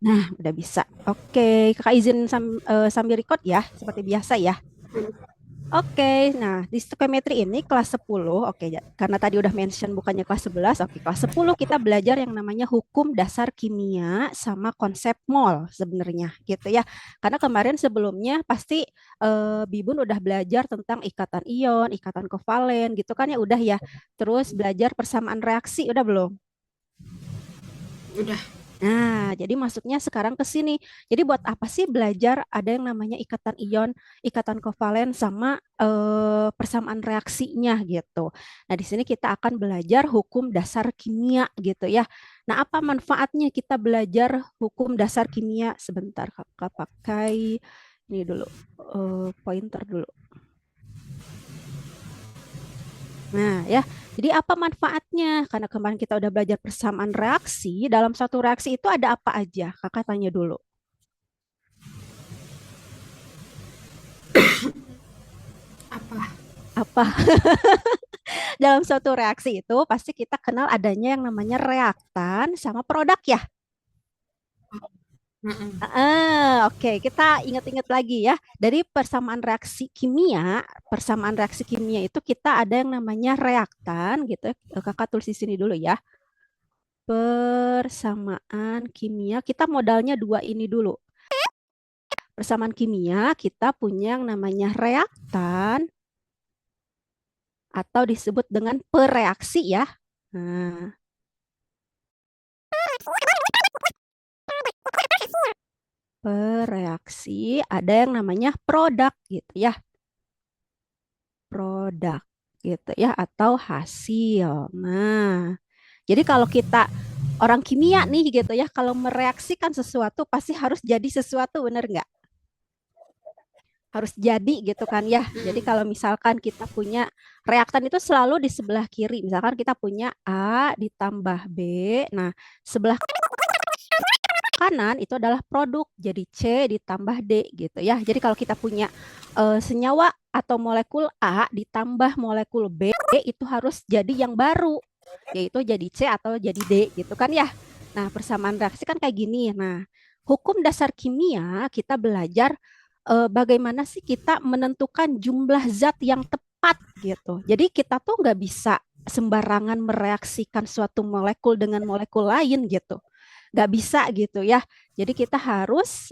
Nah, udah bisa. Oke, kakak izin sambil record ya, seperti biasa ya. Oke, nah di stoichiometry ini kelas 10, oke, karena tadi udah mention bukannya kelas 11, oke, kelas 10 kita belajar yang namanya hukum dasar kimia sama konsep mol sebenarnya gitu ya. Karena kemarin sebelumnya pasti Bibun udah belajar tentang ikatan ion, ikatan kovalen gitu kan ya udah ya. Terus belajar persamaan reaksi udah belum? Udah. Nah, jadi masuknya sekarang ke sini. Jadi buat apa sih belajar ada yang namanya ikatan ion, ikatan kovalen sama persamaan reaksinya gitu. Nah, di sini kita akan belajar hukum dasar kimia gitu ya. Nah, apa manfaatnya kita belajar hukum dasar kimia? Sebentar, Kakak pakai ini dulu, pointer dulu. Nah, ya. Jadi apa manfaatnya? Karena kemarin kita udah belajar persamaan reaksi, dalam satu reaksi itu ada apa aja? Kakak tanya dulu. Apa? Apa dalam suatu reaksi itu pasti kita kenal adanya yang namanya reaktan sama produk ya. Mm-mm. Oke, kita ingat-ingat lagi ya. Dari persamaan reaksi kimia itu kita ada yang namanya reaktan gitu. Kakak tulis di sini dulu ya. Persamaan kimia, kita modalnya dua ini dulu. Persamaan kimia, kita punya yang namanya reaktan atau disebut dengan pereaksi ya. Nah, bereaksi ada yang namanya produk gitu ya, produk gitu ya atau hasil. Nah, jadi kalau kita orang kimia nih gitu ya, kalau mereaksikan sesuatu pasti harus jadi sesuatu, bener nggak? Harus jadi gitu kan ya. Jadi Mm-mm. kalau misalkan kita punya reaktan itu selalu di sebelah kiri. Misalkan kita punya A ditambah B. Nah, sebelah kanan itu adalah produk, jadi C ditambah D gitu ya. Jadi kalau kita punya senyawa atau molekul A ditambah molekul B itu harus jadi yang baru, yaitu jadi C atau jadi D gitu kan ya. Nah, persamaan reaksi kan kayak gini. Nah, hukum dasar kimia kita belajar bagaimana sih kita menentukan jumlah zat yang tepat gitu. Jadi kita tuh nggak bisa sembarangan mereaksikan suatu molekul dengan molekul lain gitu, nggak bisa gitu ya. Jadi kita harus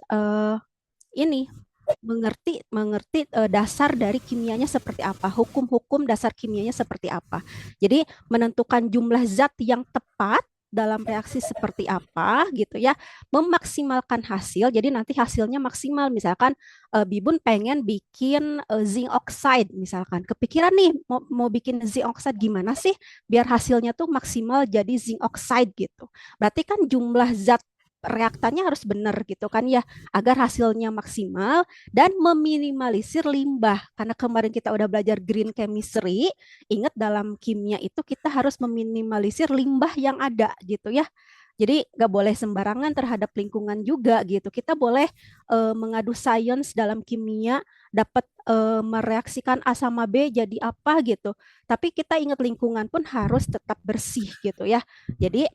ini mengerti mengerti dasar dari kimianya seperti apa, hukum-hukum dasar kimianya seperti apa. Jadi menentukan jumlah zat yang tepat dalam reaksi seperti apa gitu ya, memaksimalkan hasil. Jadi nanti hasilnya maksimal. Misalkan Bibun pengen bikin zinc oxide misalkan. Kepikiran nih mau bikin zinc oxide gimana sih biar hasilnya tuh maksimal jadi zinc oxide gitu. Berarti kan jumlah zat reaktannya harus benar gitu kan ya, agar hasilnya maksimal dan meminimalisir limbah. Karena kemarin kita udah belajar green chemistry, ingat dalam kimia itu kita harus meminimalisir limbah yang ada gitu ya. Jadi nggak boleh sembarangan terhadap lingkungan juga gitu. Kita boleh mengadu sains dalam kimia, dapat mereaksikan A sama B jadi apa gitu. Tapi kita ingat lingkungan pun harus tetap bersih gitu ya. Jadi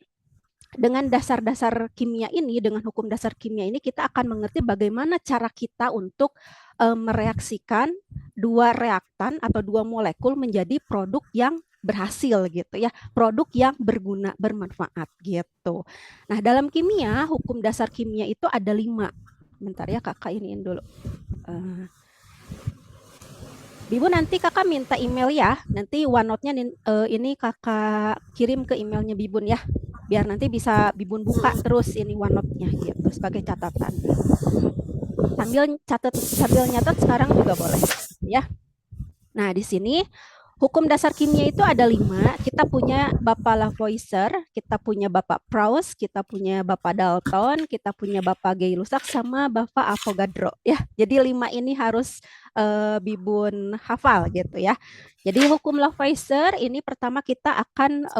dengan dasar-dasar kimia ini, dengan hukum dasar kimia ini, kita akan mengerti bagaimana cara kita untuk mereaksikan dua reaktan atau dua molekul menjadi produk yang berhasil gitu ya, produk yang berguna, bermanfaat gitu. Nah, dalam kimia, hukum dasar kimia itu ada 5. Bentar ya, kakak iniin dulu. Uh, Bibu nanti kakak minta email ya. Nanti OneNote-nya ini kakak kirim ke emailnya Bibun ya. Biar nanti bisa Bibun buka terus ini OneNote-nya gitu sebagai catatan. Sambil nyatet sekarang juga boleh ya. Nah, di sini hukum dasar kimia itu ada 5. Kita punya Bapak Lavoisier, kita punya Bapak Proust, kita punya Bapak Dalton, kita punya Bapak Gay-Lussac, sama Bapak Avogadro. Ya, jadi 5 ini harus Bibun hafal gitu ya. Jadi hukum Lavoisier ini pertama kita akan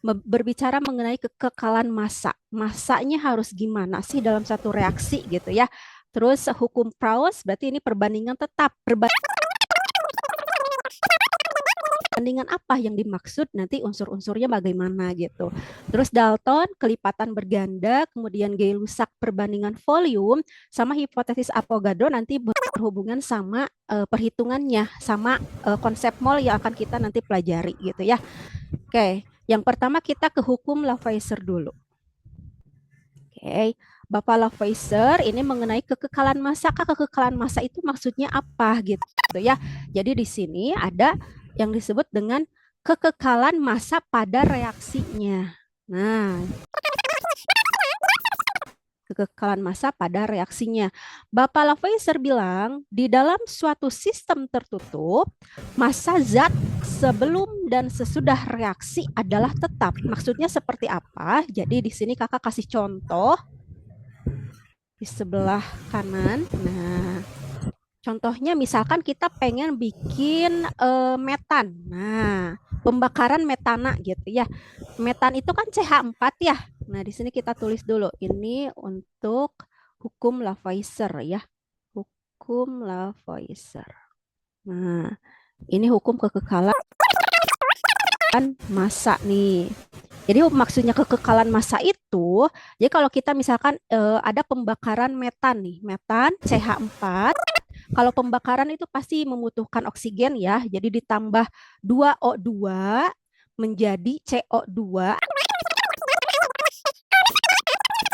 berbicara mengenai kekekalan massa. Massanya harus gimana sih dalam satu reaksi gitu ya. Terus hukum Proust berarti ini perbandingan tetap. perbandingan apa yang dimaksud, nanti unsur-unsurnya bagaimana gitu. Terus Dalton kelipatan berganda, kemudian Gay-Lussac perbandingan volume, sama hipotesis Avogadro nanti berhubungan sama perhitungannya, sama konsep mol yang akan kita nanti pelajari gitu ya. Oke, yang pertama kita ke hukum Lavoisier dulu. Oke, Bapak Lavoisier ini mengenai kekekalan massa. Kekekalan massa itu maksudnya apa gitu ya. Jadi di sini ada yang disebut dengan kekekalan massa pada reaksinya. Nah, kekekalan massa pada reaksinya. Bapak Lavoisier bilang, di dalam suatu sistem tertutup, massa zat sebelum dan sesudah reaksi adalah tetap. Maksudnya seperti apa? Jadi di sini kakak kasih contoh di sebelah kanan. Nah, contohnya misalkan kita pengen bikin metan. Nah, pembakaran metana gitu ya. Metan itu kan CH4 ya. Nah, di sini kita tulis dulu. Ini untuk hukum Lavoisier ya. Hukum Lavoisier. Nah, ini hukum kekekalan massa nih. Jadi maksudnya kekekalan massa itu, jadi kalau kita misalkan ada pembakaran metan nih, metan CH4, kalau pembakaran itu pasti membutuhkan oksigen ya, jadi ditambah 2O2 menjadi CO2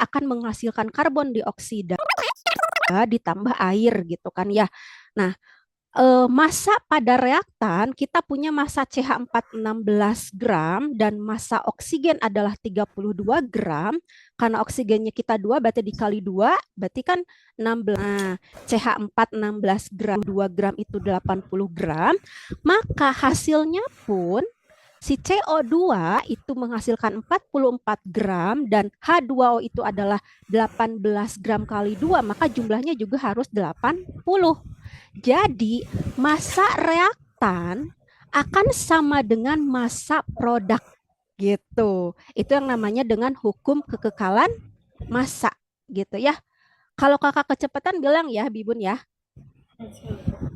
akan menghasilkan karbon dioksida ditambah air gitu kan ya. Nah, massa pada reaktan kita punya massa CH4 16 gram dan massa oksigen adalah 32 gram. Karena oksigennya kita 2 berarti dikali 2 berarti kan 16. Nah, CH4 16 gram 2 gram itu 80 gram. Maka hasilnya pun si CO2 itu menghasilkan 44 gram dan H2O itu adalah 18 gram kali 2, maka jumlahnya juga harus 80. Jadi massa reaktan akan sama dengan massa produk gitu. Itu yang namanya dengan hukum kekekalan massa gitu ya. Kalau kakak kecepatan bilang ya Bibun ya.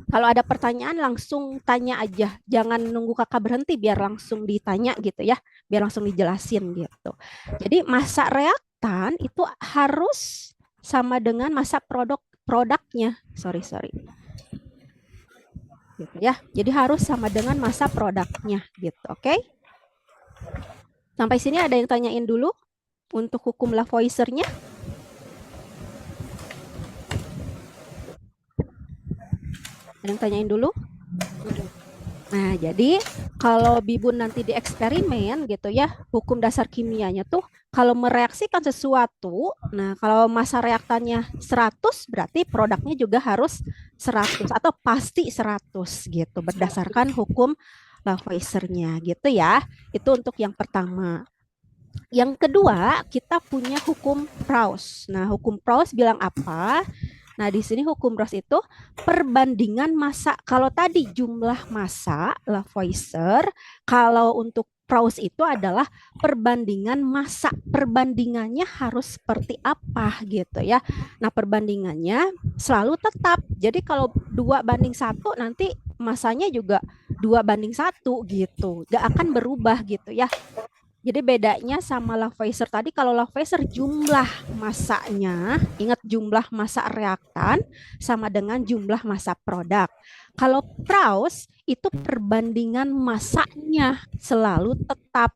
Kalau ada pertanyaan langsung tanya aja. Jangan nunggu kakak berhenti biar langsung ditanya gitu ya. Biar langsung dijelasin gitu. Jadi massa reaktan itu harus sama dengan massa produknya. Sorry. Gitu ya. Jadi harus sama dengan massa produknya gitu, oke? Sampai sini ada yang tanyain dulu untuk hukum Lavoisier-nya? Ada yang tanyain dulu? Nah, jadi kalau Bibun nanti di eksperimen gitu ya, hukum dasar kimianya tuh kalau mereaksikan sesuatu, nah kalau massa reaktannya 100 berarti produknya juga harus 100 atau pasti 100 gitu berdasarkan hukum Lavoisier-nya gitu ya. Itu untuk yang pertama. Yang kedua, kita punya hukum Proust. Nah, hukum Proust bilang apa? Nah, di sini hukum Ross itu perbandingan massa. Kalau tadi jumlah massa Lavoisier, kalau untuk Proust itu adalah perbandingan massa. Perbandingannya harus seperti apa gitu ya. Nah, perbandingannya selalu tetap. Jadi kalau 2:1 nanti massanya juga 2:1 gitu. Gak akan berubah gitu ya. Jadi bedanya sama Lavoisier tadi, kalau Lavoisier jumlah massanya, ingat jumlah massa reaktan sama dengan jumlah massa produk. Kalau Proust itu perbandingan massanya selalu tetap.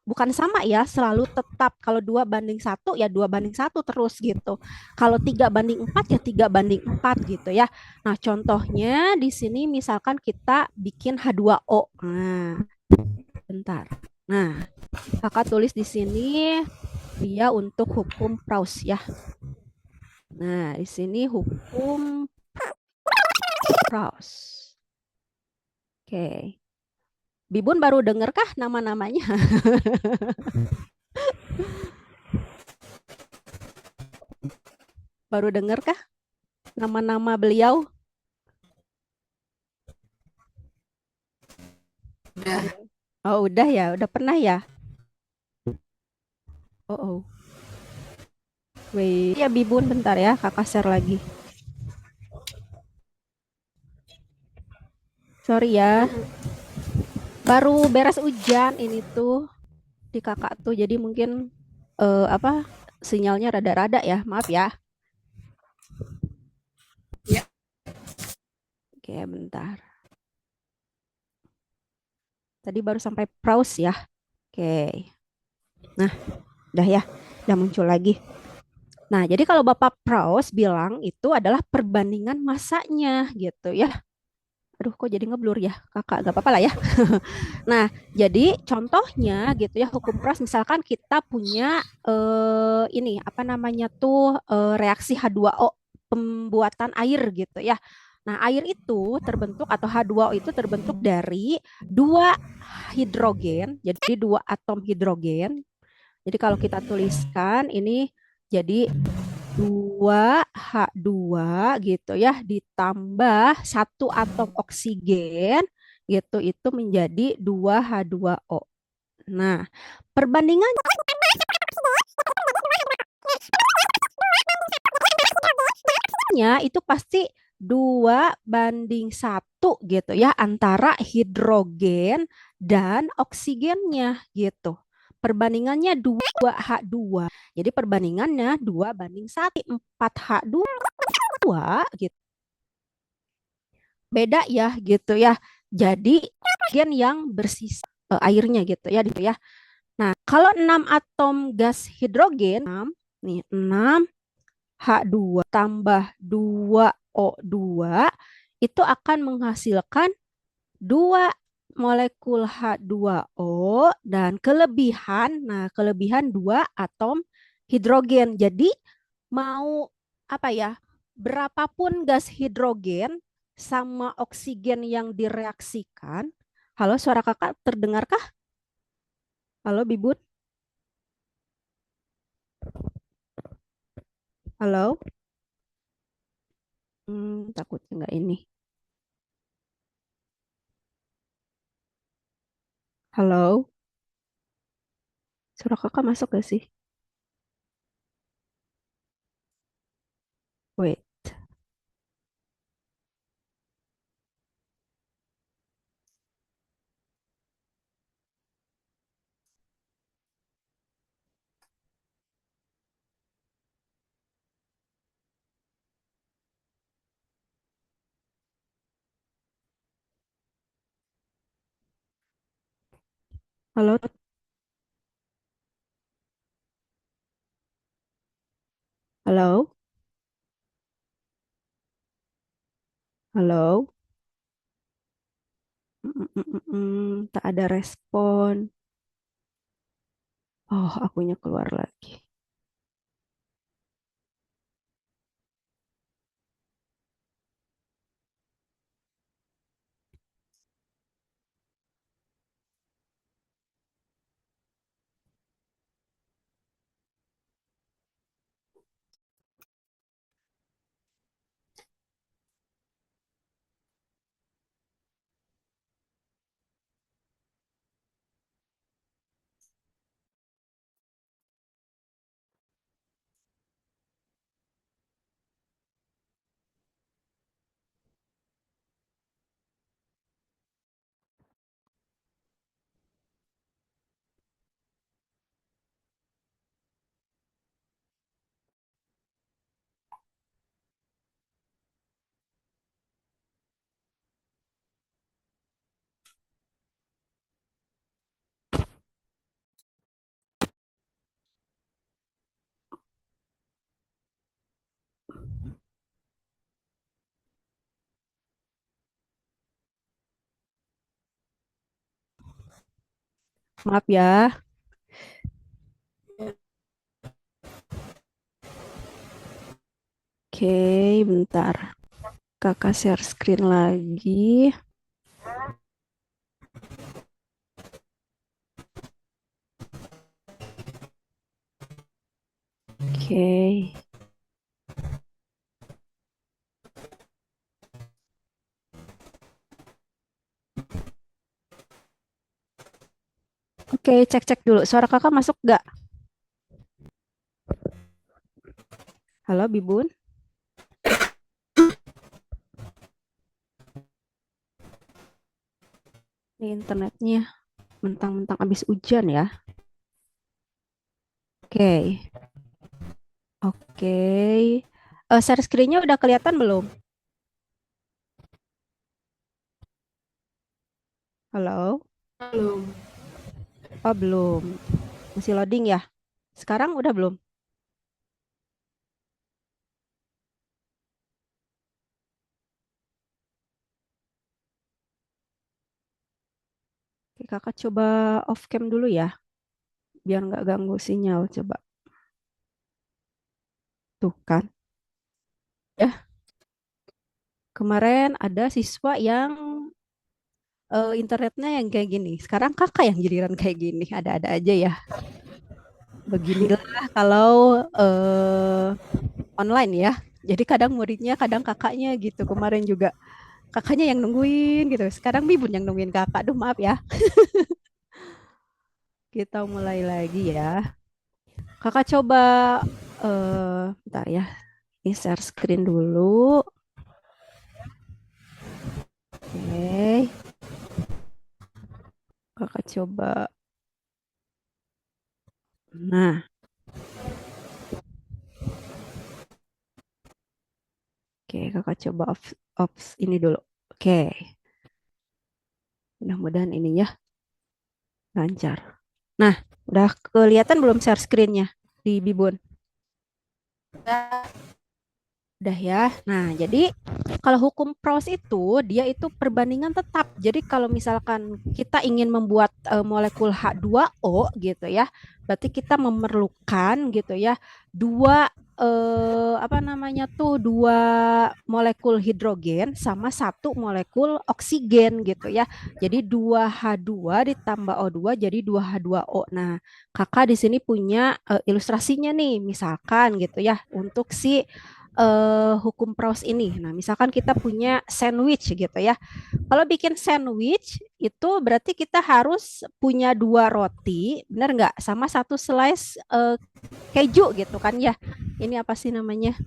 Bukan sama ya, selalu tetap. Kalau 2:1 ya 2:1 terus gitu. Kalau 3:4 ya 3:4 gitu ya. Nah, contohnya di sini misalkan kita bikin H2O. Nah, bentar. Nah, kakak tulis di sini dia untuk hukum Proust ya. Nah, di sini hukum Proust. Oke. Bibun baru dengar kah nama-namanya? Baru dengar kah nama-nama beliau? Udah. Oh, udah ya, udah pernah ya? Oh. Wait, ya Bibun bentar ya, kakak share lagi. Sorry ya. Baru beres hujan ini tuh di kakak tuh, jadi mungkin apa sinyalnya rada-rada ya, maaf ya. Ya. Oke, bentar. Tadi baru sampai browse ya. Oke. Nah, udah ya, udah muncul lagi. Nah, jadi kalau Bapak Praus bilang itu adalah perbandingan masanya gitu ya. Aduh, kok jadi ngeblur ya, kakak? Gak apa-apa lah ya. Nah, jadi contohnya gitu ya, hukum Praus misalkan kita punya ini apa namanya tuh reaksi H2O pembuatan air gitu ya. Nah, air itu terbentuk atau H2O itu terbentuk dari dua hidrogen, jadi dua atom hidrogen. Jadi kalau kita tuliskan ini jadi 2H2 gitu ya ditambah satu atom oksigen gitu itu menjadi 2H2O. Nah, perbandingannya itu pasti 2:1 gitu ya antara hidrogen dan oksigennya gitu. Perbandingannya 2H2. Jadi perbandingannya 2:1, 4H2 gitu. Beda ya gitu ya. Jadi oksigen yang bersisa airnya gitu ya. Nah, kalau 6 atom gas hidrogen, 6, nih 6H2 tambah 2O2 itu akan menghasilkan 2 molekul H2O dan kelebihan, nah kelebihan 2 atom hidrogen. Jadi mau apa ya? Berapapun gas hidrogen sama oksigen yang direaksikan. Halo, suara kakak terdengarkah? Halo, Bibun? Halo? Takutnya nggak ini. Halo? Suara kakak masuk gak sih? Wait. Halo? Halo? Halo? Tak ada respon. Oh, akunya keluar lagi. Maaf ya. Oke, bentar. Kakak share screen lagi. Oke. Oke, cek-cek dulu. Suara kakak masuk nggak? Halo, Bibun? Ini internetnya mentang-mentang habis hujan ya. Oke, oke. Share screen-nya udah kelihatan belum? Halo? Belum. Oh, belum. Masih loading ya? Sekarang udah belum? Oke, kakak coba off cam dulu ya, biar nggak ganggu sinyal. Coba tuh kan. Ya, kemarin ada siswa yang internetnya yang kayak gini. Sekarang kakak yang giliran kayak gini. Ada-ada aja ya. Beginilah kalau online ya. Jadi kadang muridnya, kadang kakaknya gitu. Kemarin juga kakaknya yang nungguin gitu. Sekarang Bibun yang nungguin kakak. Duh, maaf ya. Kita mulai lagi ya. Kakak coba bentar ya. Ini share screen dulu. Oke. Kakak coba. Nah, oke, kakak coba off ini dulu. Oke, mudah-mudahan ini ya lancar. Nah, udah kelihatan belum share screen-nya di Bibun? Udah ya. Nah, jadi kalau hukum Proust itu dia itu perbandingan tetap. Jadi kalau misalkan kita ingin membuat molekul H2O gitu ya, berarti kita memerlukan gitu ya dua apa namanya tuh dua molekul hidrogen sama satu molekul oksigen gitu ya. Jadi 2H2 ditambah O2 jadi 2H2O. Nah, kakak di sini punya ilustrasinya nih, misalkan gitu ya untuk si hukum Proust ini. Nah, misalkan kita punya sandwich gitu ya. Kalau bikin sandwich itu berarti kita harus punya dua roti, benar nggak? Sama satu slice keju gitu kan ya. Ini apa sih namanya?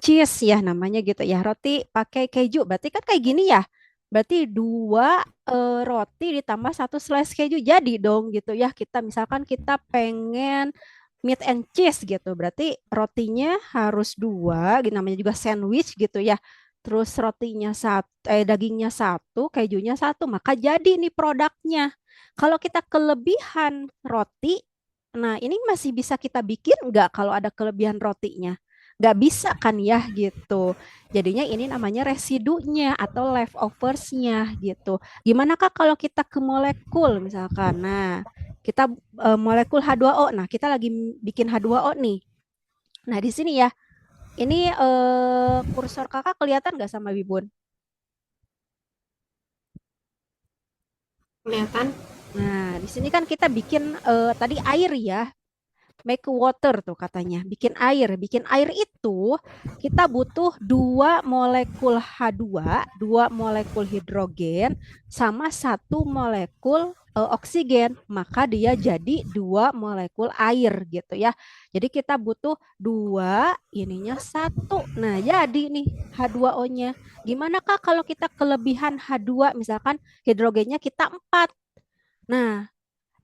Cheese ya namanya gitu ya. Roti pakai keju. Berarti kan kayak gini ya. Berarti dua roti ditambah satu slice keju jadi dong gitu ya. Kita misalkan kita pengen meat and cheese gitu. Berarti rotinya harus dua, namanya juga sandwich gitu ya. Terus rotinya satu, dagingnya satu, kejunya satu, maka jadi nih produknya. Kalau kita kelebihan roti, nah ini masih bisa kita bikin nggak kalau ada kelebihan rotinya? Nggak bisa kan ya gitu. Jadinya ini namanya residunya atau leftoversnya gitu. Gimana Kak kalau kita ke molekul misalkan? Nah, kita molekul H2O. Nah, kita lagi bikin H2O nih. Nah, di sini ya. Ini kursor kakak kelihatan nggak sama Bibun? Kelihatan? Nah, di sini kan kita bikin tadi air ya, make water tuh katanya, bikin air. Bikin air itu kita butuh dua molekul H2, dua molekul hidrogen, sama satu molekul oksigen. Maka dia jadi dua molekul air gitu ya. Jadi kita butuh dua, ininya satu. Nah, jadi nih H2O-nya. Gimana Kak kalau kita kelebihan H2, misalkan hidrogennya kita 4. Nah,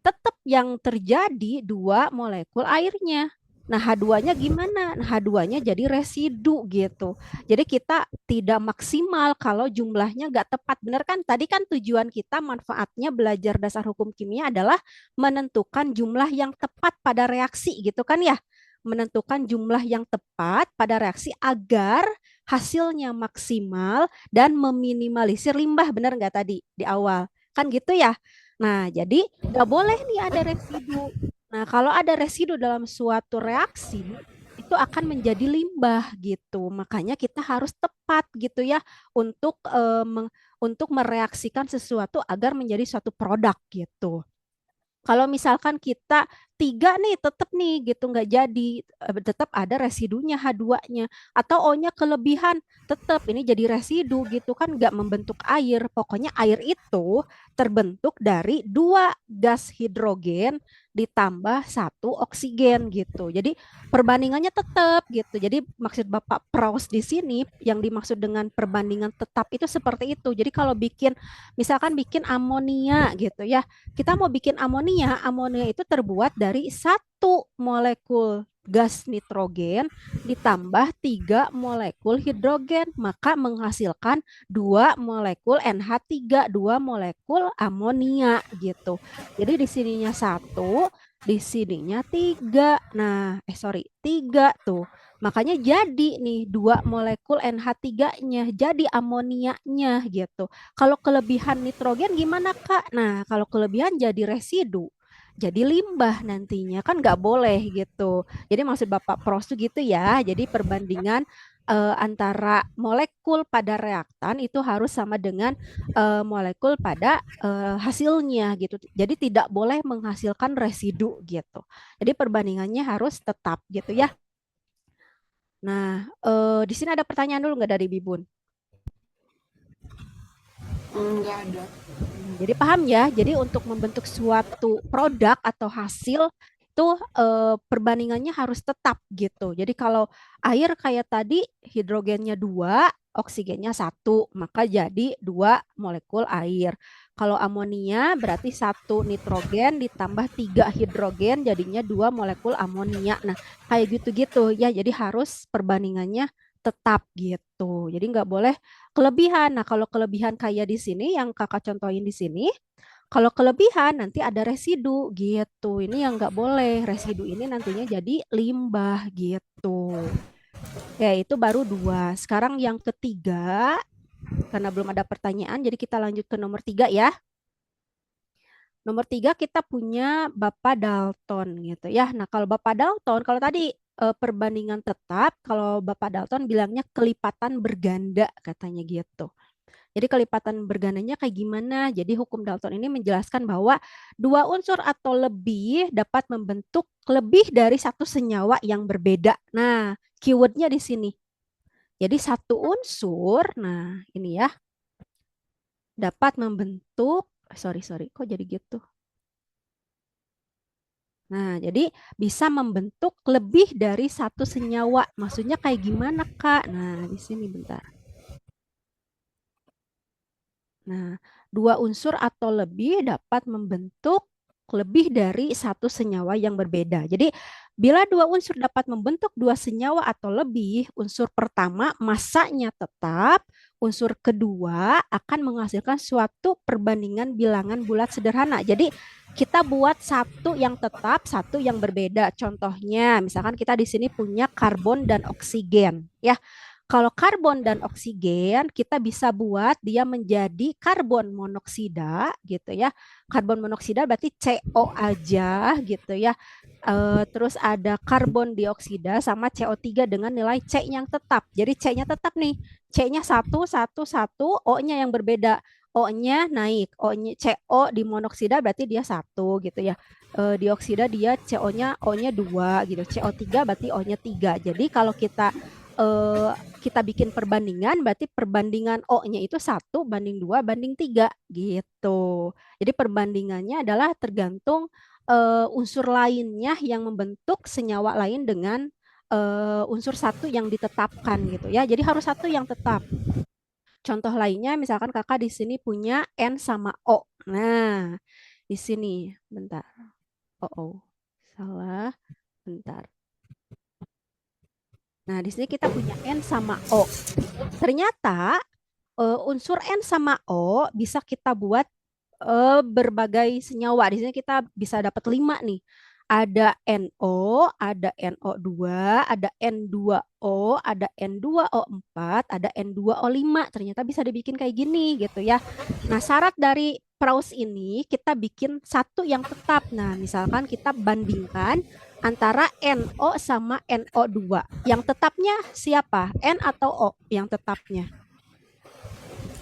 tetap yang terjadi dua molekul airnya. Nah, H2-nya gimana? Nah, H2-nya jadi residu gitu. Jadi kita tidak maksimal kalau jumlahnya nggak tepat. Benar kan? Tadi kan tujuan kita manfaatnya belajar dasar hukum kimia adalah menentukan jumlah yang tepat pada reaksi gitu kan ya. Menentukan jumlah yang tepat pada reaksi agar hasilnya maksimal dan meminimalisir limbah. Benar nggak tadi di awal? Kan gitu ya. Nah, jadi nggak boleh nih ada residu. Nah, kalau ada residu dalam suatu reaksi, itu akan menjadi limbah gitu. Makanya kita harus tepat gitu ya untuk untuk mereaksikan sesuatu agar menjadi suatu produk gitu. Kalau misalkan kita tiga nih tetap nih gitu nggak jadi. Tetap ada residunya H2-nya atau O-nya kelebihan tetap ini jadi residu gitu kan nggak membentuk air. Pokoknya air itu terbentuk dari dua gas hidrogen ditambah satu oksigen gitu. Jadi perbandingannya tetap gitu. Jadi maksud Bapak Praus di sini yang dimaksud dengan perbandingan tetap itu seperti itu. Jadi kalau misalkan bikin amonia gitu ya, kita mau bikin amonia, amonia itu terbuat dari satu molekul gas nitrogen ditambah tiga molekul hidrogen, maka menghasilkan dua molekul NH3, dua molekul amonia gitu. Jadi di sininya satu, di sininya tiga. Nah, tiga tuh. Makanya jadi nih dua molekul NH3-nya, jadi amonianya gitu. Kalau kelebihan nitrogen gimana Kak? Nah, kalau kelebihan jadi residu. Jadi limbah nantinya kan nggak boleh gitu. Jadi maksud Bapak Pros tuh gitu ya. Jadi perbandingan antara molekul pada reaktan itu harus sama dengan molekul pada hasilnya gitu. Jadi tidak boleh menghasilkan residu gitu. Jadi perbandingannya harus tetap gitu ya. Nah, di sini ada pertanyaan dulu nggak dari Bibun? Nggak ada. Jadi paham ya. Jadi untuk membentuk suatu produk atau hasil itu perbandingannya harus tetap gitu. Jadi kalau air kayak tadi hidrogennya dua, oksigennya satu, maka jadi dua molekul air. Kalau amonia berarti satu nitrogen ditambah tiga hidrogen jadinya dua molekul amonia. Nah kayak gitu-gitu ya. Jadi harus perbandingannya tetap gitu. Jadi nggak boleh kelebihan. Nah, kalau kelebihan kayak di sini yang kakak contohin di sini, kalau kelebihan nanti ada residu gitu. Ini yang nggak boleh. Residu ini nantinya jadi limbah gitu. Ya, itu baru dua. Sekarang yang ketiga, karena belum ada pertanyaan, jadi kita lanjut ke nomor tiga ya. Nomor tiga kita punya Bapak Dalton gitu ya. Nah, kalau Bapak Dalton, kalau tadi perbandingan tetap, kalau Bapak Dalton bilangnya kelipatan berganda katanya gitu. Jadi kelipatan bergandanya kayak gimana? Jadi hukum Dalton ini menjelaskan bahwa dua unsur atau lebih dapat membentuk lebih dari satu senyawa yang berbeda. Nah, keywordnya di sini. Jadi satu unsur, nah ini ya, dapat membentuk, kok jadi gitu? Nah, jadi bisa membentuk lebih dari satu senyawa. Maksudnya kayak gimana, Kak? Nah, di sini bentar. Nah, dua unsur atau lebih dapat membentuk lebih dari satu senyawa yang berbeda. Jadi, bila dua unsur dapat membentuk dua senyawa atau lebih, unsur pertama masanya tetap, unsur kedua akan menghasilkan suatu perbandingan bilangan bulat sederhana. Jadi, kita buat satu yang tetap, satu yang berbeda. Contohnya, misalkan kita di sini punya karbon dan oksigen, ya. Kalau karbon dan oksigen kita bisa buat dia menjadi karbon monoksida gitu ya. Karbon monoksida berarti CO aja gitu ya. Terus ada karbon dioksida sama CO3 dengan nilai C yang tetap. Jadi C-nya tetap nih. C-nya 1, 1, 1, O-nya yang berbeda. O-nya naik, O-nya CO di monoksida berarti dia 1 gitu ya. Dioksida dia O-nya 2 gitu. CO3 berarti O-nya 3. Jadi kalau kita bikin perbandingan, berarti perbandingan O-nya itu 1:2:3 gitu. Jadi perbandingannya adalah tergantung unsur lainnya yang membentuk senyawa lain dengan unsur satu yang ditetapkan gitu ya. Jadi harus satu yang tetap. Contoh lainnya misalkan kakak di sini punya N sama O. Nah, di sini bentar. Oh, salah. Bentar. Nah, di sini kita punya N sama O. Ternyata unsur N sama O bisa kita buat berbagai senyawa. Di sini kita bisa dapat 5 nih. Ada NO, ada NO2, ada N2O, ada N2O4, ada N2O5. Ternyata bisa dibikin kayak gini gitu ya. Nah, syarat dari Praus ini kita bikin satu yang tetap. Nah, misalkan kita bandingkan antara NO sama NO2. Yang tetapnya siapa? N atau O yang tetapnya?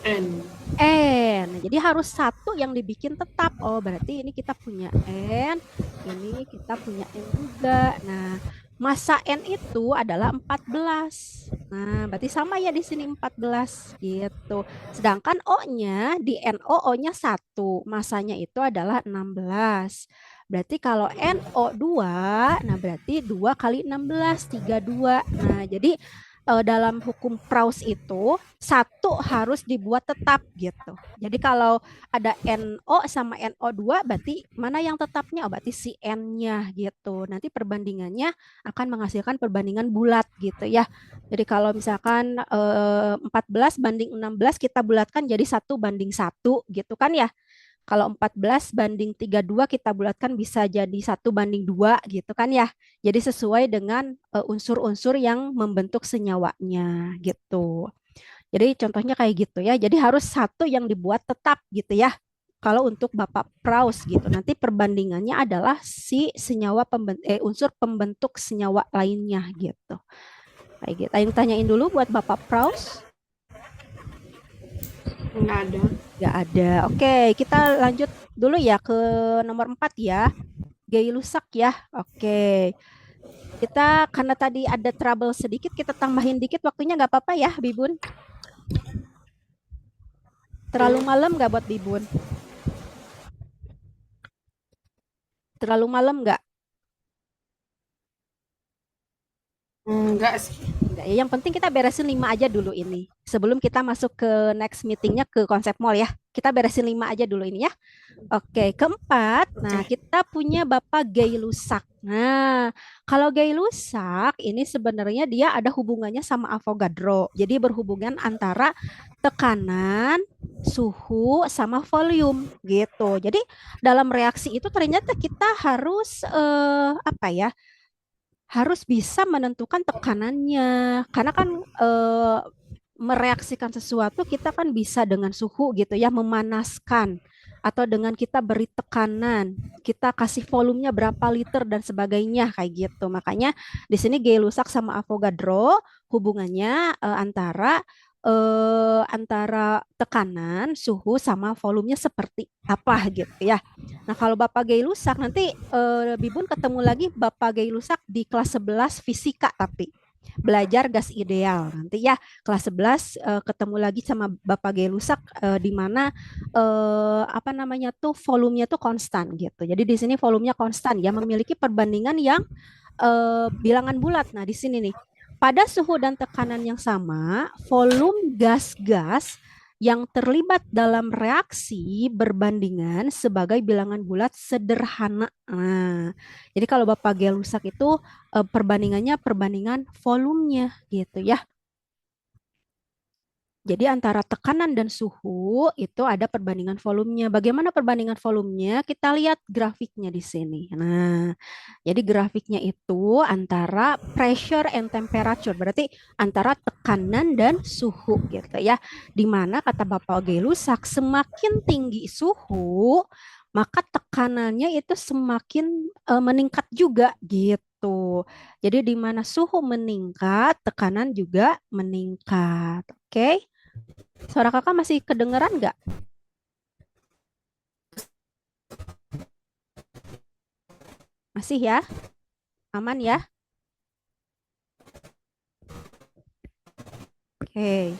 N. N. Jadi harus satu yang dibikin tetap. Oh, berarti ini kita punya N, ini kita punya N juga. Nah, massa N itu adalah 14. Nah, berarti sama ya di sini 14 gitu. Sedangkan O-nya di NO, O-nya 1. Massanya itu adalah 16. Berarti kalau NO2, nah berarti 2 kali 16, 32. Nah, jadi dalam hukum Praus itu satu harus dibuat tetap gitu. Jadi kalau ada NO sama NO2 berarti mana yang tetapnya? Oh, berarti si N-nya gitu. Nanti perbandingannya akan menghasilkan perbandingan bulat gitu ya. Jadi kalau misalkan 14 banding 16 kita bulatkan jadi 1:1 gitu kan ya. Kalau 14 banding 32 kita bulatkan bisa jadi 1:2 gitu kan ya. Jadi sesuai dengan unsur-unsur yang membentuk senyawanya gitu. Jadi contohnya kayak gitu ya. Jadi harus satu yang dibuat tetap gitu ya. Kalau untuk Bapak Praus gitu. Nanti perbandingannya adalah si unsur pembentuk senyawa lainnya gitu. Kayak gitu. Yang tanyain dulu buat Bapak Praus. Nggak ada. Nggak ada. Oke, kita lanjut dulu ya ke nomor 4 ya. Gay Lusak ya. Oke. Kita karena tadi ada trouble sedikit, kita tambahin dikit waktunya nggak apa-apa ya, Bibun. Terlalu malam nggak buat Bibun? Terlalu malam nggak? Enggak sih. Enggak ya. Yang penting kita beresin 5 aja dulu ini. Sebelum kita masuk ke next meetingnya ke konsep mall ya. Kita beresin 5 aja dulu ini ya. Oke, keempat. Nah, Oke. kita punya Bapak Gay Lusak. Nah, kalau Gay Lusak ini sebenarnya dia ada hubungannya sama Avogadro. Jadi berhubungan antara tekanan, suhu, sama volume gitu. Jadi dalam reaksi itu ternyata kita harus apa ya? Harus bisa menentukan tekanannya. Karena kan mereaksikan sesuatu kita kan bisa dengan suhu gitu ya, memanaskan atau dengan kita beri tekanan, kita kasih volumenya berapa liter dan sebagainya kayak gitu. Makanya di sini Gay-Lussac sama Avogadro hubungannya antara tekanan, suhu sama volumenya seperti apa gitu ya. Nah, kalau Bapak Gay-Lussac nanti Bibun ketemu lagi Bapak Gay-Lussac di kelas 11 fisika tapi belajar gas ideal. Nanti ya kelas 11 ketemu lagi sama Bapak Gay-Lussac di mana apa namanya tuh volumenya tuh konstan gitu. Jadi di sini volumenya konstan ya, memiliki perbandingan yang bilangan bulat. Nah, di sini nih pada suhu dan tekanan yang sama, volume gas-gas yang terlibat dalam reaksi berbandingan sebagai bilangan bulat sederhana. Nah, jadi kalau Bapak Gay-Lussac itu perbandingannya perbandingan volumenya gitu ya. Jadi antara tekanan dan suhu itu ada perbandingan volumenya. Bagaimana perbandingan volumenya? Kita lihat grafiknya di sini. Nah, jadi grafiknya itu antara pressure and temperature, berarti antara tekanan dan suhu gitu ya. Di mana kata Bapak Gay-Lussac, semakin tinggi suhu, maka tekanannya itu semakin meningkat juga gitu. Jadi di mana suhu meningkat, tekanan juga meningkat. Oke? Suara kakak masih kedengeran nggak? Masih ya? Aman ya? Oke.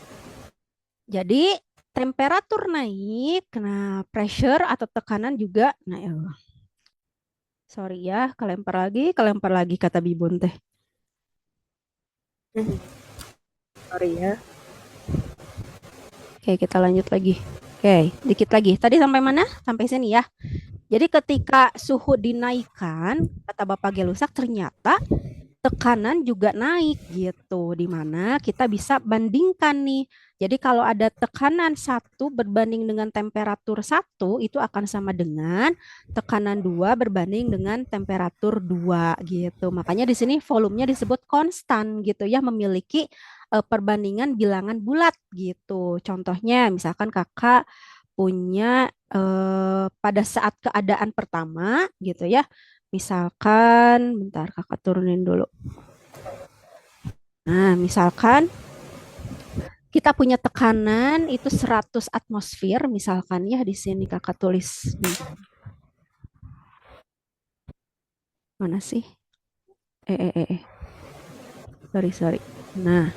Jadi temperatur naik, nah pressure atau tekanan juga naik. Sorry ya, kelempar lagi kata Bibun teh. Sorry ya. Oke, kita lanjut lagi. Oke, dikit lagi. Tadi sampai mana? Sampai sini ya. Jadi ketika suhu dinaikkan, kata Bapak Gelusak, ternyata tekanan juga naik gitu, di mana kita bisa bandingkan nih. Jadi kalau ada tekanan 1 berbanding dengan temperatur 1 itu akan sama dengan tekanan 2 berbanding dengan temperatur 2 gitu. Makanya di sini volumenya disebut konstan gitu ya, memiliki perbandingan bilangan bulat gitu. Contohnya misalkan kakak punya pada saat keadaan pertama gitu ya. Misalkan, bentar kakak turunin dulu. Nah, misalkan Kita punya tekanan itu 100 atmosfer misalkan ya, di sini kakak tulis di mana sih? Sorry. Nah,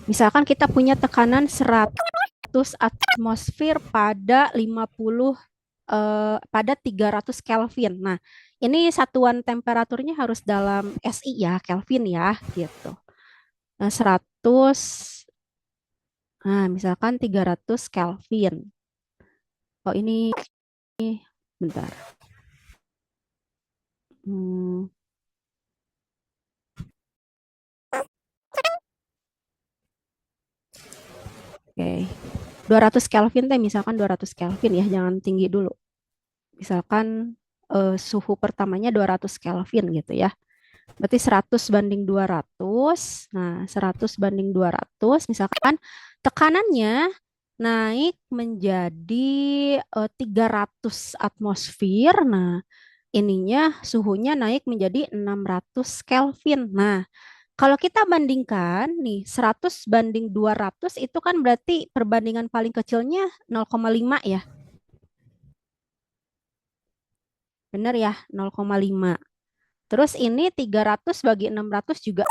misalkan kita punya tekanan 100 atmosfer pada 50 pada 300 Kelvin. Nah, ini satuan temperaturnya harus dalam SI ya, Kelvin ya, gitu. Nah, 100, nah misalkan 300 Kelvin. Oh, ini bentar. Hmm, oke. 200 Kelvin teh misalkan 200 Kelvin ya, jangan tinggi dulu. Misalkan suhu pertamanya 200 Kelvin gitu ya. Berarti 100 banding 200. Nah, 100 banding 200 misalkan tekanannya naik menjadi 300 atmosfer. Nah, ininya suhunya naik menjadi 600 Kelvin. Nah, kalau kita bandingkan nih 100 banding 200 itu kan berarti perbandingan paling kecilnya 0,5 ya. Benar ya, 0,5. Terus ini 300 bagi 600 juga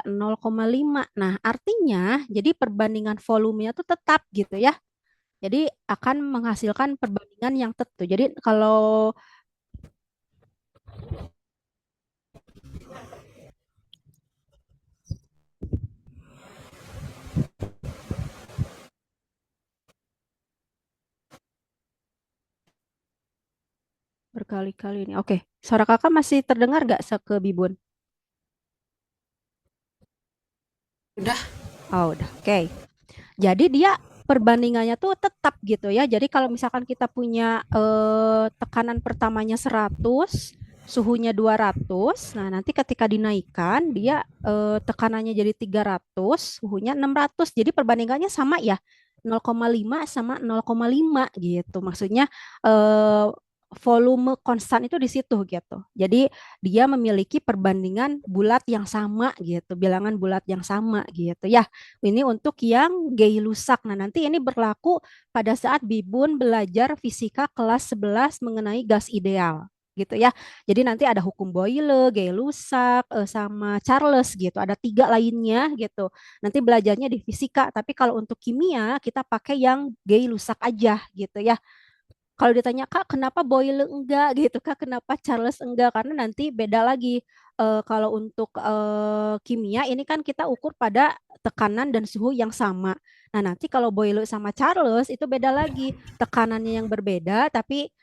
0,5. Nah, artinya jadi perbandingan volumenya tuh tetap gitu ya. Jadi akan menghasilkan perbandingan yang tetap. Jadi kalau berkali-kali ini. Oke, suara kakak masih terdengar gak ke Bibun? Udah. Oh, udah. Oke. Jadi dia perbandingannya tuh tetap gitu ya. Jadi kalau misalkan kita punya tekanan pertamanya 100, suhunya 200, nah nanti ketika dinaikkan dia tekanannya jadi 300, suhunya 600. Jadi perbandingannya sama ya. 0,5 sama 0,5 gitu. Maksudnya eh, volume konstan itu di situ gitu. Jadi dia memiliki perbandingan bulat yang sama gitu, bilangan bulat yang sama gitu ya. Ini untuk yang Gay-Lussac. Nah, nanti ini berlaku pada saat Bibun belajar fisika kelas 11 mengenai gas ideal gitu ya. Jadi nanti ada hukum Boyle, Gay-Lussac, sama Charles gitu. Ada tiga lainnya gitu. Nanti belajarnya di fisika. Tapi kalau untuk kimia kita pakai yang Gay-Lussac aja gitu ya. Kalau ditanya Kak, kenapa Boyle enggak gitu Kak, kenapa Charles enggak? Karena nanti beda lagi. Kalau untuk kimia ini kan kita ukur pada tekanan dan suhu yang sama. Nah, nanti kalau Boyle sama Charles itu beda lagi, tekanannya yang berbeda tapi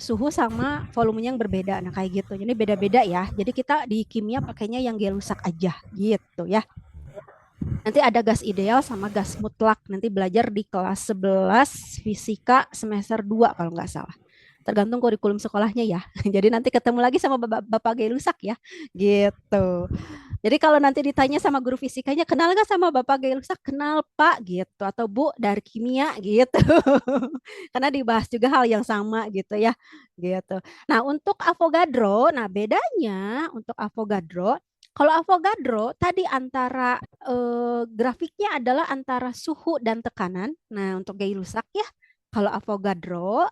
suhu sama volumenya yang berbeda. Nah, kayak gitu. Jadi beda-beda ya. Jadi kita di kimia pakainya yang Gay-Lussac aja gitu ya. Nanti ada gas ideal sama gas mutlak. Nanti belajar di kelas 11 fisika semester 2 kalau nggak salah. Tergantung kurikulum sekolahnya ya. Jadi nanti ketemu lagi sama Bapak Gailusak ya. Gitu. Jadi kalau nanti ditanya sama guru fisikanya, kenal nggak sama Bapak Gailusak? Kenal Pak gitu. Atau Bu dari kimia gitu. Karena dibahas juga hal yang sama gitu ya. Gitu. Nah untuk Avogadro, nah bedanya untuk Avogadro, kalau Avogadro tadi antara grafiknya adalah antara suhu dan tekanan. Nah, untuk Gay-Lussac ya, kalau Avogadro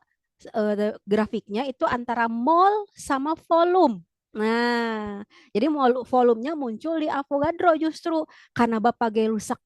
grafiknya itu antara mol sama volume. Nah, jadi volumenya muncul di Avogadro justru karena Bapak Gay-Lussac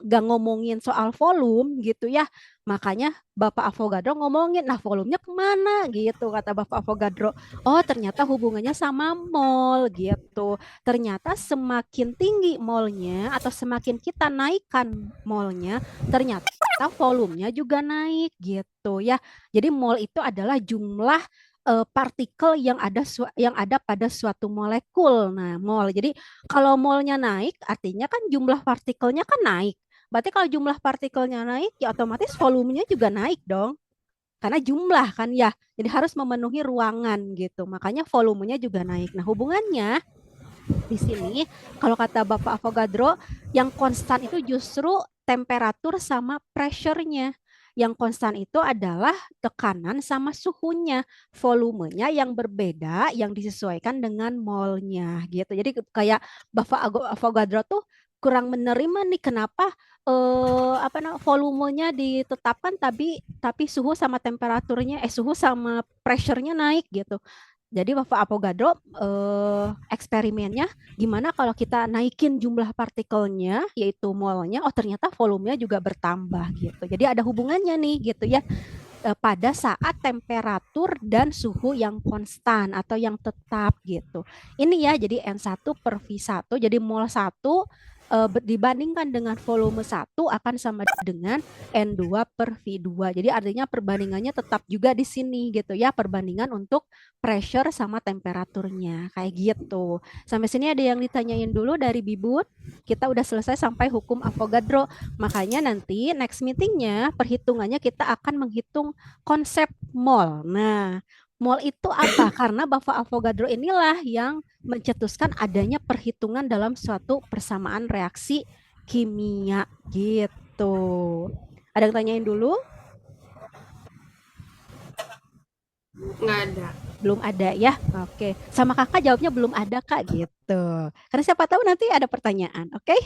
gak ngomongin soal volume gitu ya. Makanya Bapak Avogadro ngomongin, nah volumenya kemana gitu kata Bapak Avogadro. Oh ternyata hubungannya sama mol gitu. Ternyata semakin tinggi molnya atau semakin kita naikkan molnya, ternyata volumenya juga naik gitu ya. Jadi mol itu adalah jumlah partikel yang ada pada suatu molekul. Nah, mol. Jadi kalau molnya naik, artinya kan jumlah partikelnya kan naik. Berarti kalau jumlah partikelnya naik, ya otomatis volumenya juga naik dong. Karena jumlah kan ya. Jadi harus memenuhi ruangan gitu. Makanya volumenya juga naik. Nah, hubungannya di sini kalau kata Bapak Avogadro yang konstan itu justru temperatur sama pressure-nya. Yang konstan itu adalah tekanan sama suhunya, volumenya yang berbeda yang disesuaikan dengan molnya gitu. Jadi kayak Bapak Avogadro tuh kurang menerima nih kenapa apa namanya volumenya ditetapkan tapi suhu sama temperaturnya suhu sama pressure-nya naik gitu. Jadi Bapak Avogadro eksperimennya gimana kalau kita naikin jumlah partikelnya yaitu molnya, oh ternyata volumenya juga bertambah gitu. Jadi ada hubungannya nih gitu ya pada saat temperatur dan suhu yang konstan atau yang tetap gitu. Ini ya jadi N1 per V1 jadi mol 1 dibandingkan dengan volume 1 akan sama dengan N2 per V2. Jadi artinya perbandingannya tetap juga di sini gitu ya, perbandingan untuk pressure sama temperaturnya kayak gitu. Sampai sini ada yang ditanyain dulu dari Bibut? Kita udah selesai sampai hukum Avogadro. Makanya nanti next meetingnya perhitungannya kita akan menghitung konsep mol. Nah, mol itu apa? Karena Bapak Avogadro inilah yang mencetuskan adanya perhitungan dalam suatu persamaan reaksi kimia gitu. Ada yang tanyain dulu? Nggak ada. Belum ada ya? Oke. Sama kakak jawabnya belum ada kak gitu. Karena siapa tahu nanti ada pertanyaan. Oke?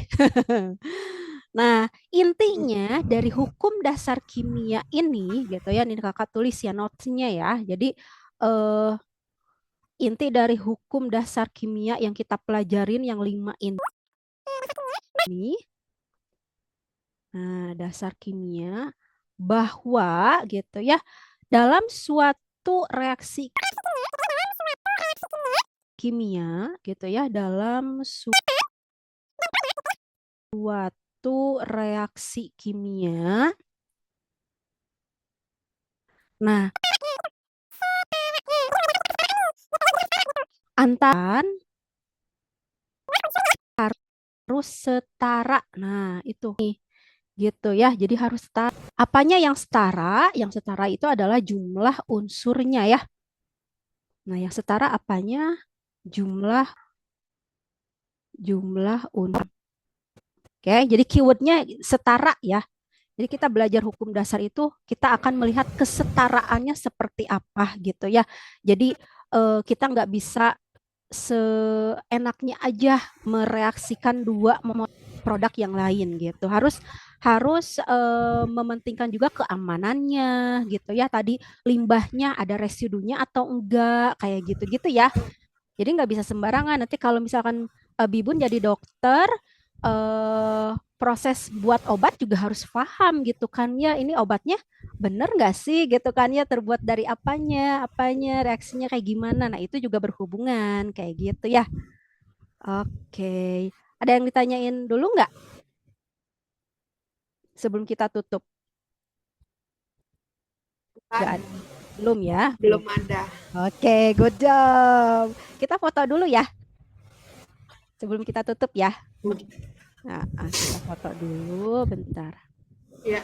Nah, intinya dari hukum dasar kimia ini gitu ya, ini kakak tulis ya notes-nya ya. Jadi eh, inti dari hukum dasar kimia yang kita pelajarin yang 5 ini. Nah, dasar kimia bahwa gitu ya, dalam suatu reaksi kimia gitu ya, dalam suatu reaksi kimia. Nah, antara harus setara. Nah, itu gitu ya. Jadi harus setara. Apanya yang setara? Yang setara itu adalah jumlah unsurnya ya. Nah, yang setara apanya? Jumlah unsur. Oke, jadi keywordnya setara ya. Jadi kita belajar hukum dasar itu kita akan melihat kesetaraannya seperti apa gitu ya. Jadi kita nggak bisa seenaknya aja mereaksikan dua produk yang lain gitu. Harus harus mementingkan juga keamanannya gitu ya. Tadi limbahnya ada residunya atau enggak kayak gitu-gitu ya. Jadi nggak bisa sembarangan. Nanti kalau misalkan Bibun jadi dokter, proses buat obat juga harus paham gitu kan ya. Ini obatnya bener nggak sih gitu kan ya, terbuat dari apanya, reaksinya kayak gimana. Nah itu juga berhubungan kayak gitu ya. Oke, ada yang ditanyain dulu nggak sebelum kita tutup? Nggak ada. Belum ya? Belum. Belum ada. Oke, good job. Kita foto dulu ya sebelum kita tutup ya. Nah, kita foto dulu bentar. Ya.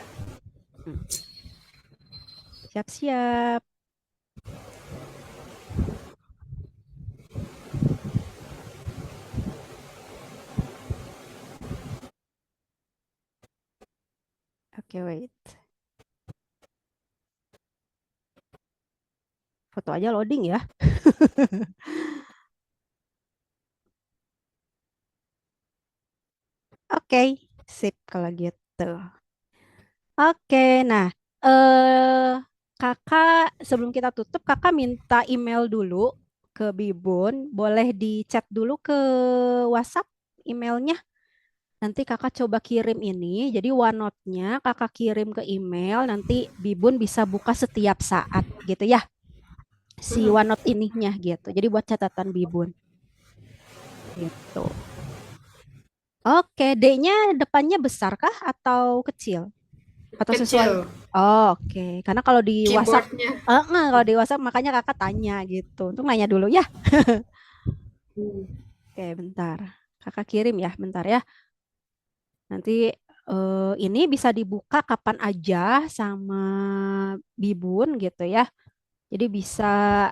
Siap-siap. Oke, wait. Foto aja loading ya. Oke, sip kalau gitu. Oke, nah, kakak sebelum kita tutup, kakak minta email dulu ke Bibun. Boleh di-chat dulu ke WhatsApp emailnya. Nanti kakak coba kirim ini. Jadi OneNote-nya kakak kirim ke email. Nanti Bibun bisa buka setiap saat gitu ya. Si OneNote ininya gitu. Jadi buat catatan Bibun. Gitu. Oke, D-nya depannya besar kah atau kecil? Atau sesuai? Kecil. Oh, oke. Karena kalau di WhatsApp, Keyboardnya. kalau di WhatsApp makanya kakak tanya gitu. Untuk nanya dulu ya. Oke, bentar. Kakak kirim ya, bentar ya. Nanti ini bisa dibuka kapan aja sama Bibun gitu ya. Jadi bisa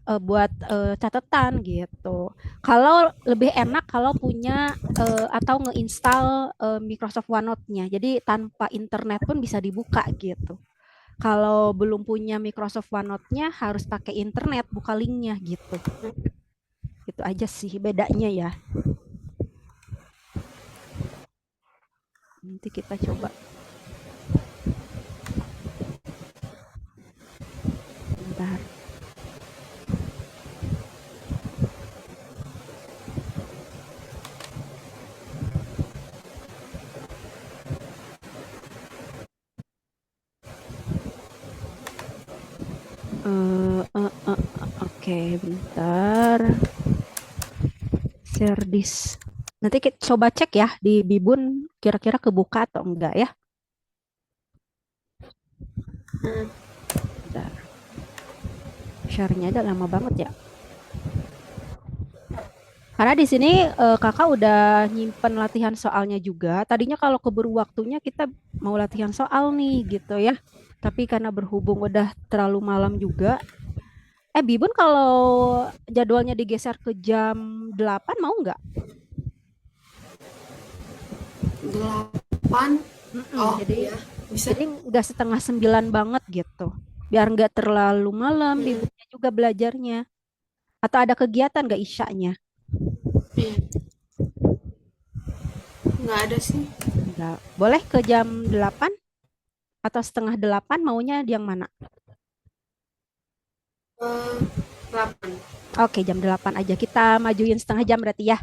buat catatan gitu. Kalau lebih enak kalau punya atau ngeinstal Microsoft OneNote-nya. Jadi tanpa internet pun bisa dibuka gitu. Kalau belum punya Microsoft OneNote-nya harus pakai internet, buka linknya gitu. Itu aja sih bedanya ya. Nanti kita coba. Bentar. Oke, bentar. Share this. Nanti kita coba cek ya di Bibun kira-kira kebuka atau enggak ya. Bentar. Share-nya ada lama banget ya. Karena di sini kakak udah nyimpen latihan soalnya juga. Tadinya kalau keburu waktunya kita mau latihan soal nih gitu ya. Tapi karena berhubung udah terlalu malam juga. Bibun kalau jadwalnya digeser ke jam 8 mau nggak? 8. Oh, jadi iya. Bisa. jadi nggak setengah 9 banget gitu. Biar nggak terlalu malam, Bibunnya juga belajarnya. Atau ada kegiatan nggak isyaknya? Iya. Nggak ada sih. Nggak. Boleh ke jam 8 atau setengah 8 maunya yang mana? 8. Oke, jam 8 aja. Kita majuin setengah jam berarti ya.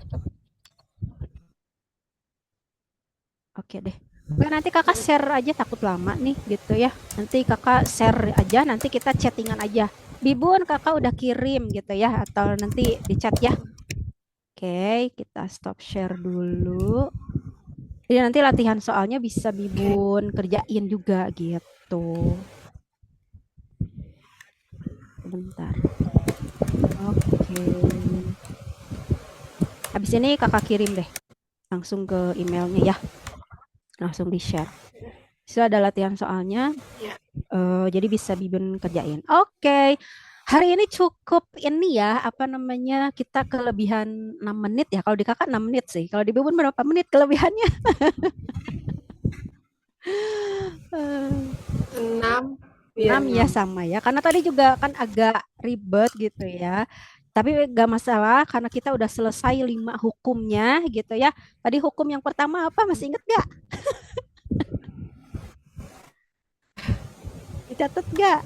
Oke deh. Oke, nanti kakak share aja takut lama nih gitu ya. Nanti kakak share aja, nanti kita chattingan aja. Bibun kakak udah kirim gitu ya. Atau nanti di chat ya. Oke, kita stop share dulu. Jadi nanti latihan soalnya bisa Bibun kerjain juga gitu. Bentar. Oke. Habis ini kakak kirim deh. Langsung ke emailnya ya. Langsung di-share. Itu ada latihan soalnya. Ya. Jadi bisa Bibun kerjain. Oke. Hari ini cukup ini ya, apa namanya, kita kelebihan 6 menit ya. Kalau di kakak 6 menit sih. Kalau di Bibun berapa menit kelebihannya? 6. 6 Biar ya 6. sama ya. Karena tadi juga kan agak ribet gitu ya. Tapi gak masalah karena kita udah selesai 5 hukumnya gitu ya. Tadi hukum yang pertama apa masih inget gak? Dicatat gak?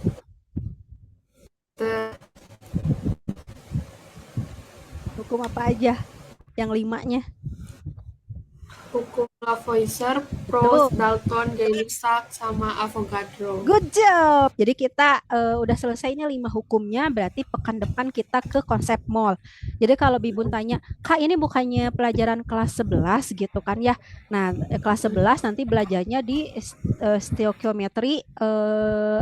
Hukum apa aja yang 5-nya? Hukum Lavoisier, Betul. Proust, Dalton, Gay-Lussac, sama Avogadro. Good job. Jadi kita udah selesai nih 5 hukumnya, berarti pekan depan kita ke konsep mall. Jadi kalau Bibun tanya, Kak ini bukannya pelajaran kelas 11 gitu kan ya. Nah, kelas 11 nanti belajarnya di stoichiometry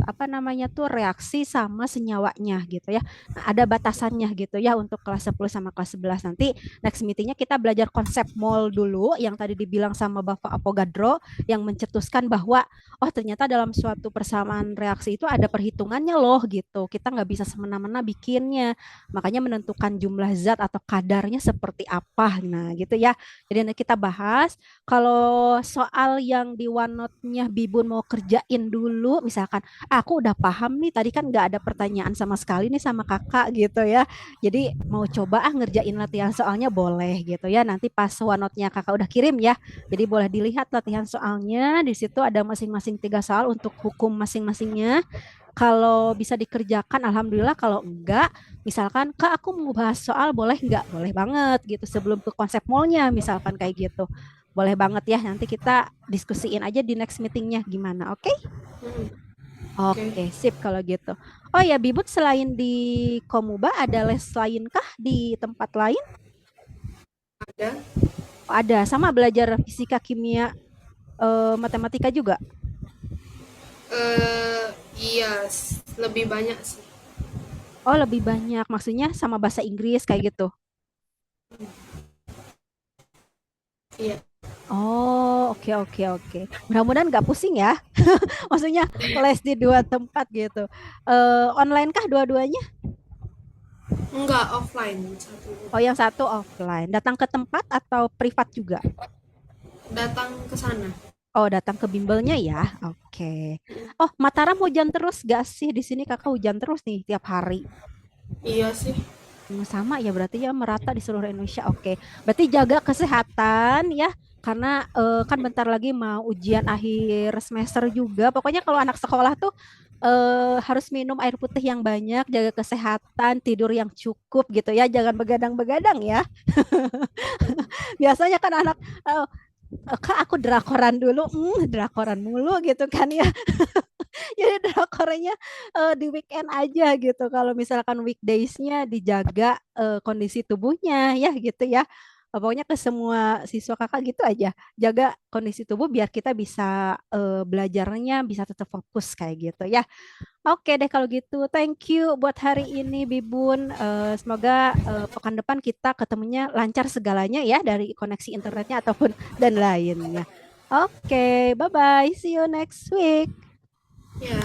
apa namanya tuh reaksi sama senyawanya gitu ya. Nah, ada batasannya gitu ya untuk kelas 10 sama kelas 11. Nanti next meetingnya kita belajar konsep mall dulu yang tadi dibilang sama Bapak Avogadro yang mencetuskan bahwa oh ternyata dalam suatu persamaan reaksi itu ada perhitungannya loh gitu. Kita nggak bisa semena-mena bikinnya. Makanya menentukan jumlah zat atau kadarnya seperti apa. Nah gitu ya. Jadi nanti kita bahas. Kalau soal yang di OneNote-nya Bibun mau kerjain dulu. Misalkan aku udah paham nih tadi kan nggak ada pertanyaan sama sekali nih sama kakak gitu ya. Jadi mau coba ngerjain latihan soalnya boleh gitu ya. Nanti pas OneNote-nya kakak udah kirim ya. Jadi boleh dilihat latihan soalnya. Di situ ada masing-masing 3 soal untuk hukum masing-masingnya. Kalau bisa dikerjakan, alhamdulillah. Kalau enggak, misalkan, Kak aku mau bahas soal, boleh enggak? Boleh banget gitu. Sebelum ke konsep mallnya, misalkan kayak gitu. Boleh banget ya. Nanti kita diskusiin aja di next meetingnya gimana. Oke? Oke, sip kalau gitu. Oh ya, Bibut selain di Komuba ada les lain kah di tempat lain? Ada. Oh, ada. Sama belajar fisika, kimia, matematika juga? Iya, lebih banyak sih. Oh, lebih banyak. Maksudnya sama bahasa Inggris kayak gitu. Iya. Oh, oke oke oke. Mudah-mudahan nggak pusing ya. Maksudnya les di 2 tempat gitu. Online kah dua-duanya? Enggak, offline satu. Oh, yang satu offline. Datang ke tempat atau privat juga? Datang ke sana. Oh, datang ke bimbelnya ya. Oke. Oh, Mataram hujan terus gak sih? Di sini kakak hujan terus nih tiap hari. Iya sih. Sama ya berarti ya merata di seluruh Indonesia. Oke. Berarti jaga kesehatan ya. Karena kan bentar lagi mau ujian akhir semester juga. Pokoknya kalau anak sekolah tuh harus minum air putih yang banyak, jaga kesehatan, tidur yang cukup gitu ya. Jangan begadang-begadang ya. Biasanya kan anak eh, Kak aku drakoran dulu, drakoran mulu gitu kan ya. Jadi drakornya di weekend aja gitu. Kalau misalkan weekdaysnya dijaga kondisi tubuhnya ya gitu ya. Pokoknya ke semua siswa kakak gitu aja. Jaga kondisi tubuh biar kita bisa belajarnya bisa tetap fokus kayak gitu ya. Oke deh kalau gitu. Thank you buat hari ini Bibun. Semoga pekan depan kita ketemunya lancar segalanya ya dari koneksi internetnya ataupun dan lainnya. Oke, bye-bye. See you next week. Ya.